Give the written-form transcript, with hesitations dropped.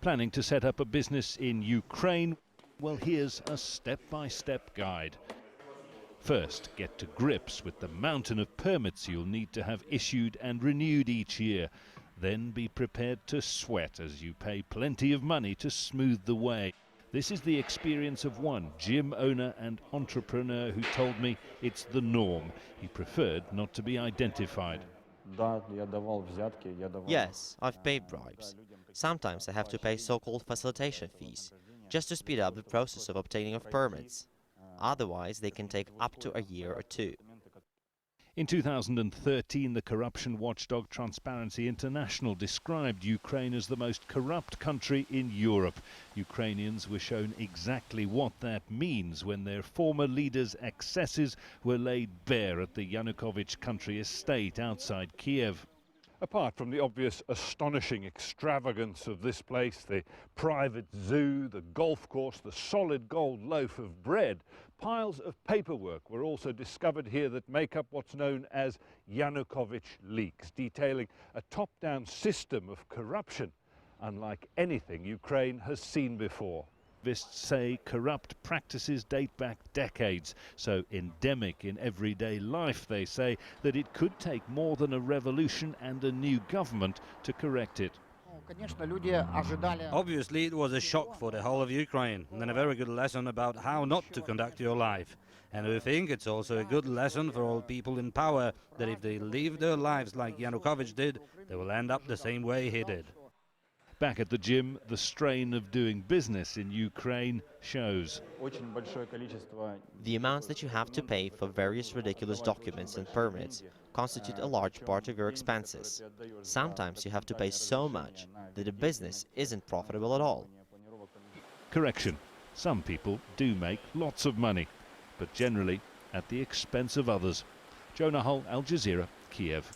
Planning to set up a business in Ukraine? Well, here's a step-by-step guide. First, get to grips with the mountain of permits you'll need to have issued and renewed each year. Then be prepared to sweat as you pay plenty of money to smooth the way. This is the experience of one gym owner and entrepreneur who told me it's the norm. He preferred not to be identified. Yes, I've paid bribes. Sometimes I have to pay so-called facilitation fees, just to speed up the process of obtaining of permits. Otherwise, they can take up to a year or two. In 2013, the corruption watchdog Transparency International described Ukraine as the most corrupt country in Europe. Ukrainians were shown exactly what that means when their former leader's excesses were laid bare at the Yanukovich country estate outside Kiev. Apart from the obvious astonishing extravagance of this place, the private zoo, the golf course, the solid gold loaf of bread, piles of paperwork were also discovered here that make up what's known as Yanukovich leaks, detailing a top-down system of corruption unlike anything Ukraine has seen before. Activists say corrupt practices date back decades, so endemic in everyday life, they say, that it could take more than a revolution and a new government to correct it. Obviously, it was a shock for the whole of Ukraine, and a very good lesson about how not to conduct your life. And we think it's also a good lesson for all people in power, that if they live their lives like Yanukovych did, they will end up the same way he did. Back at the gym, the strain of doing business in Ukraine shows. The amounts that you have to pay for various ridiculous documents and permits constitute a large part of your expenses. Sometimes you have to pay so much that the business isn't profitable at all. Correction, some people do make lots of money, but generally at the expense of others. Jonuh, Al Jazeera, Kiev.